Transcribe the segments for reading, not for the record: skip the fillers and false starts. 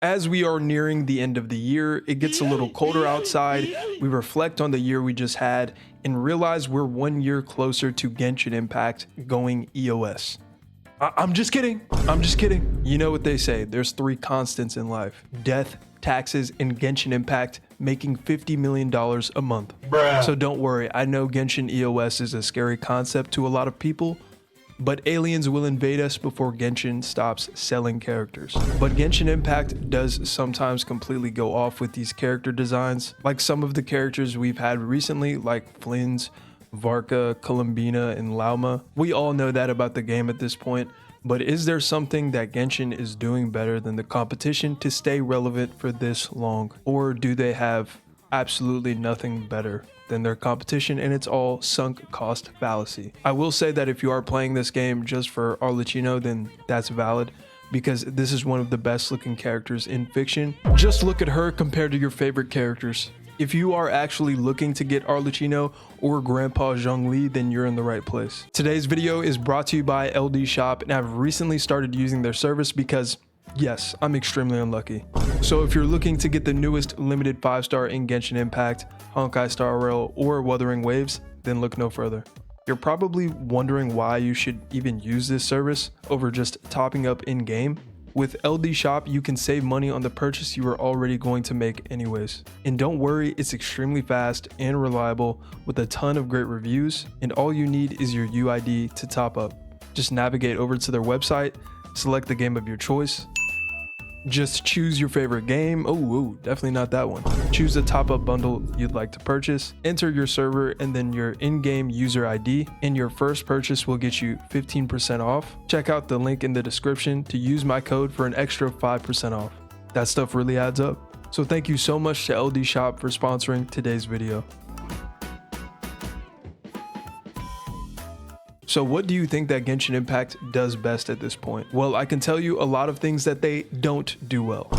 As we are nearing the end of the year, it gets a little colder outside. We reflect on the year we just had and realize we're 1 year closer to Genshin Impact going EOS. I'm just kidding. I'm just kidding. You know what they say, there's 3 constants in life: death, taxes, and Genshin Impact making $50 million a month. Bruh. So don't worry, I know Genshin EOS is a scary concept to a lot of people, but aliens will invade us before Genshin stops selling characters. But Genshin Impact does sometimes completely go off with these character designs, like some of the characters we've had recently, like Flynn's, Varka, Columbina, and Lauma. We all know that about the game at this point, but is there something that Genshin is doing better than the competition to stay relevant for this long? Or do they have absolutely nothing better than their competition and it's all sunk cost fallacy? I will say that if you are playing this game just for Arlecchino, then that's valid, because this is one of the best looking characters in fiction. Just look at her compared to your favorite characters. If you are actually looking to get Arlecchino or Grandpa Zhongli, then you're in the right place. Today's video is brought to you by LD Shop, and I've recently started using their service because, yes, I'm extremely unlucky. So if you're looking to get the newest limited 5-star in Genshin Impact, Honkai Star Rail, or Wuthering Waves, then look no further. You're probably wondering why you should even use this service over just topping up in-game. With LD Shop, you can save money on the purchase you are already going to make anyways. And don't worry, it's extremely fast and reliable with a ton of great reviews, and all you need is your UID to top up. Just navigate over to their website, select the game of your choice. Just choose your favorite game. Oh, definitely not that one. Choose the top-up bundle you'd like to purchase, enter your server and then your in-game user ID, and your first purchase will get you 15% off. Check out the link in the description to use my code for an extra 5% off. That stuff really adds up. So thank you so much to LD Shop for sponsoring today's video. So what do you think that Genshin Impact does best at this point? Well, I can tell you a lot of things that they don't do well.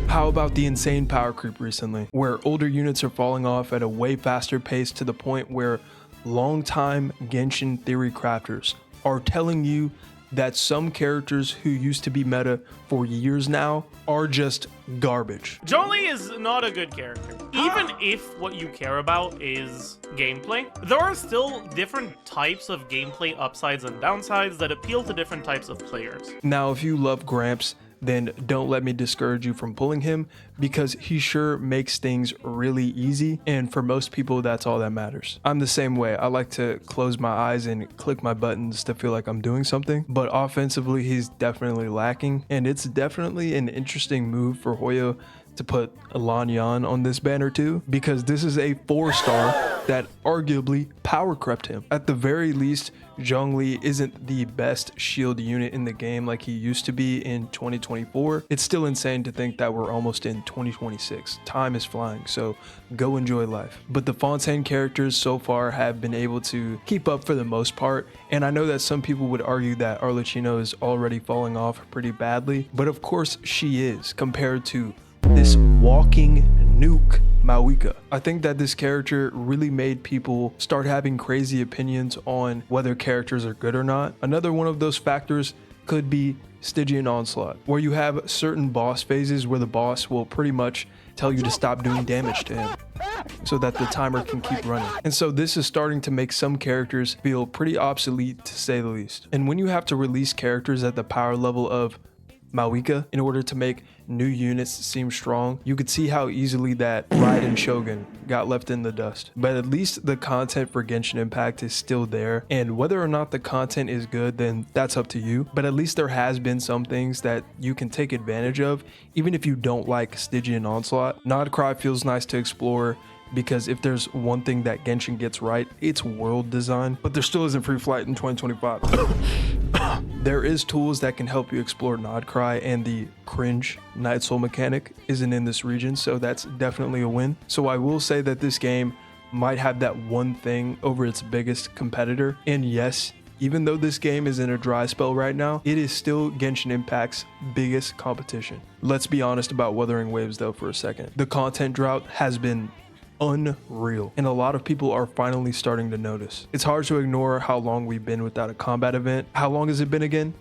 How about the insane power creep recently, where older units are falling off at a way faster pace to the point where longtime Genshin theory crafters are telling you that some characters who used to be meta for years now are just garbage. Zhongli is not a good character. Even if what you care about is gameplay, there are still different types of gameplay upsides and downsides that appeal to different types of players. Now, if you love Gramps, then don't let me discourage you from pulling him, because he sure makes things really easy, and for most people that's all that matters. I'm the same way. I like to close my eyes and click my buttons to feel like I'm doing something, but offensively he's definitely lacking, and it's definitely an interesting move for Hoyo to put Lan Yan on this banner too, because this is a 4-star that arguably power crept him. At the very least, Zhongli isn't the best shield unit in the game like he used to be in 2024. It's still insane to think that we're almost in 2026. Time is flying, so go enjoy life. But the Fontaine characters so far have been able to keep up for the most part, and I know that some people would argue that Arlecchino is already falling off pretty badly, but of course she is, compared to this walking nuke Mawika. I think that this character really made people start having crazy opinions on whether characters are good or not. Another one of those factors could be Stygian Onslaught, where you have certain boss phases where the boss will pretty much tell you to stop doing damage to him so that the timer can keep running. And so this is starting to make some characters feel pretty obsolete, to say the least. And when you have to release characters at the power level of Mawika in order to make new units seem strong, you could see how easily that Raiden Shogun got left in the dust. But at least the content for Genshin Impact is still there, and whether or not the content is good, then that's up to you. But at least there has been some things that you can take advantage of, even if you don't like Stygian Onslaught. Nodcry feels nice to explore, because if there's one thing that Genshin gets right, it's world design. But there still isn't free flight in 2025. There is tools that can help you explore Nodcry, and the cringe Night Soul mechanic isn't in this region, so that's definitely a win. So I will say that this game might have that one thing over its biggest competitor, and yes, even though this game is in a dry spell right now, it is still Genshin Impact's biggest competition. Let's be honest about Wuthering Waves though for a second. The content drought has been unreal, and a lot of people are finally starting to notice. It's hard to ignore how long we've been without a combat event. How long has it been again?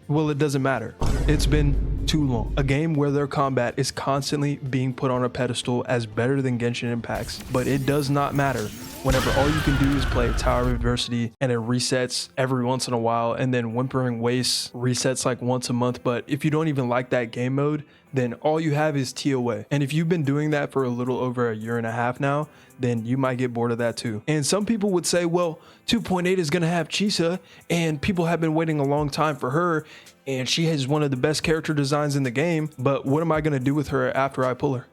Well, it doesn't matter. It's been too long. A game where their combat is constantly being put on a pedestal as better than Genshin Impact's, but it does not matter whenever all you can do is play Tower of Adversity and it resets every once in a while, and then Whimpering Waste resets like once a month. But if you don't even like that game mode, then all you have is TOA. And if you've been doing that for a little over a year and a half now, then you might get bored of that too. And some people would say, well, 2.8 is gonna have Chisa, and people have been waiting a long time for her, and she has one of the best character designs in the game, but what am I gonna do with her after I pull her?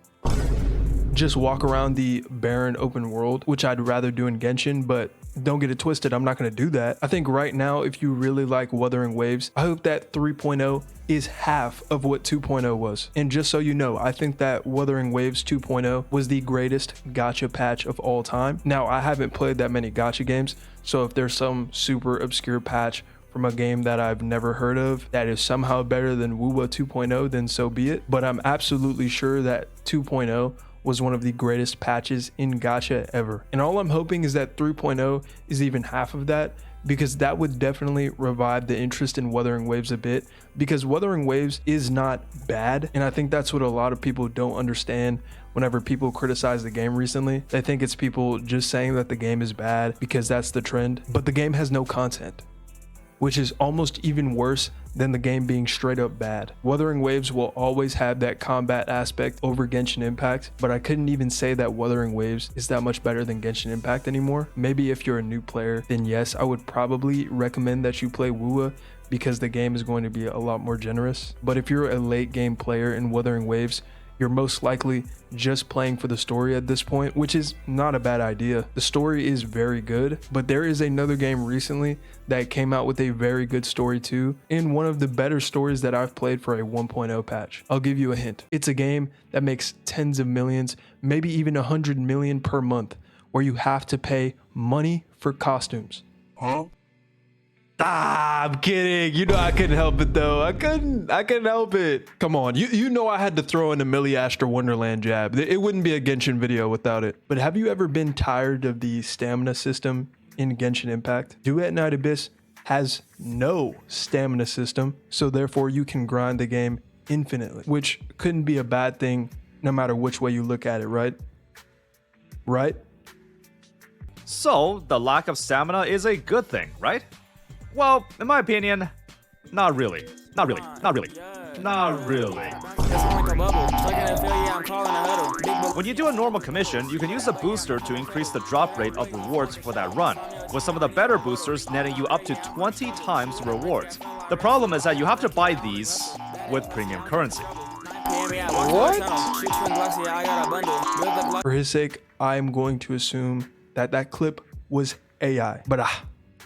Just walk around the barren open world, which I'd rather do in Genshin, but don't get it twisted, I'm not going to do that. I think right now, if you really like Wuthering Waves, I hope that 3.0 is half of what 2.0 was. And just so you know, I think that Wuthering Waves 2.0 was the greatest gacha patch of all time. Now, I haven't played that many gacha games, so if there's some super obscure patch from a game that I've never heard of that is somehow better than WUWA 2.0, then so be it. But I'm absolutely sure that 2.0 was one of the greatest patches in gacha ever. And all I'm hoping is that 3.0 is even half of that, because that would definitely revive the interest in Wuthering Waves a bit, because Wuthering Waves is not bad. And I think that's what a lot of people don't understand whenever people criticize the game recently. They think it's people just saying that the game is bad because that's the trend, but the game has no content, which is almost even worse than the game being straight up bad. Wuthering Waves will always have that combat aspect over Genshin Impact, but I couldn't even say that Wuthering Waves is that much better than Genshin Impact anymore. Maybe if you're a new player, then yes, I would probably recommend that you play WUWA, because the game is going to be a lot more generous. But if you're a late game player in Wuthering Waves, you're most likely just playing for the story at this point, which is not a bad idea. The story is very good, but there is another game recently that came out with a very good story too, and one of the better stories that I've played for a 1.0 patch. I'll give you a hint. It's a game that makes tens of millions, maybe even 100 million per month, where you have to pay money for costumes. Huh? Ah, I'm kidding. You know I couldn't help it though. I couldn't help it. Come on. You know I had to throw in a Millie Astor Wonderland jab. It wouldn't be a Genshin video without it. But have you ever been tired of the stamina system in Genshin Impact? Duet Night Abyss has no stamina system, so therefore you can grind the game infinitely, which couldn't be a bad thing no matter which way you look at it, right? Right? So, the lack of stamina is a good thing, right? Well, in my opinion, not really. Not really. Not really. Not really. When you do a normal commission, you can use a booster to increase the drop rate of rewards for that run, with some of the better boosters netting you up to 20 times the rewards. The problem is that you have to buy these with premium currency. What? For his sake, I am going to assume that that clip was AI. But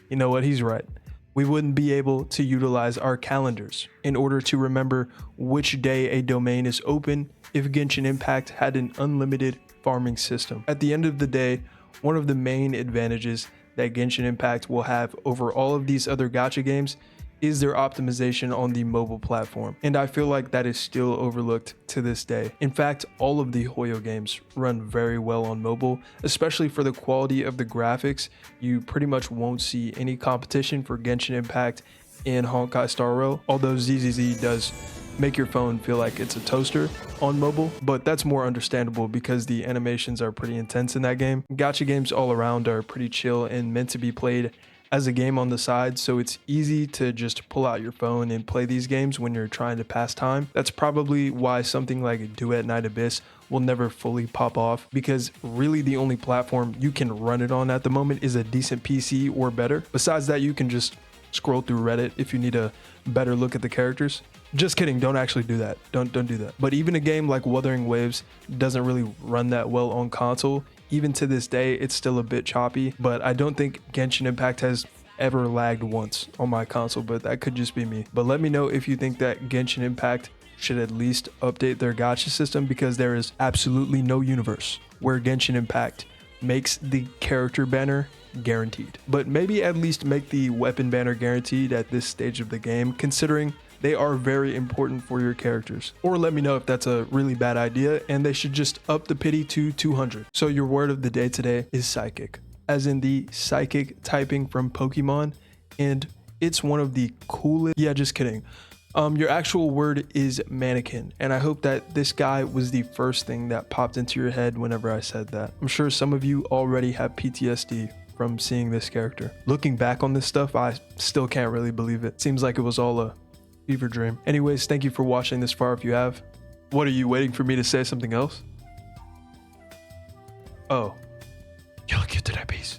you know what? He's right. We wouldn't be able to utilize our calendars in order to remember which day a domain is open if Genshin Impact had an unlimited farming system. At the end of the day, one of the main advantages that Genshin Impact will have over all of these other gacha games is their optimization on the mobile platform. And I feel like that is still overlooked to this day. In fact, all of the Hoyo games run very well on mobile, especially for the quality of the graphics. You pretty much won't see any competition for Genshin Impact in Honkai Star Rail, although ZZZ does make your phone feel like it's a toaster on mobile, but that's more understandable because the animations are pretty intense in that game. Gacha games all around are pretty chill and meant to be played as a game on the side, so it's easy to just pull out your phone and play these games when you're trying to pass time. That's probably why something like Duet Night Abyss will never fully pop off, because really the only platform you can run it on at the moment is a decent PC or better. Besides that, you can just scroll through Reddit if you need a better look at the characters. Just kidding, don't actually do that. Don't do that. But even a game like Wuthering Waves doesn't really run that well on console. Even to this day, it's still a bit choppy, but I don't think Genshin Impact has ever lagged once on my console, but that could just be me. But let me know if you think that Genshin Impact should at least update their gacha system, because there is absolutely no universe where Genshin Impact makes the character banner guaranteed. But maybe at least make the weapon banner guaranteed at this stage of the game, considering they are very important for your characters. Or let me know if that's a really bad idea and they should just up the pity to 200. So your word of the day today is psychic, as in the psychic typing from Pokemon, and it's one of the coolest, yeah, just kidding. Your actual word is mannequin, and I hope that this guy was the first thing that popped into your head whenever I said that. I'm sure some of you already have PTSD from seeing this character. Looking back on this stuff, I still can't really believe it. Seems like it was all a fever dream. Anyways, thank you for watching this far if you have. What, are you waiting for me to say something else? Oh. You'll get to that piece.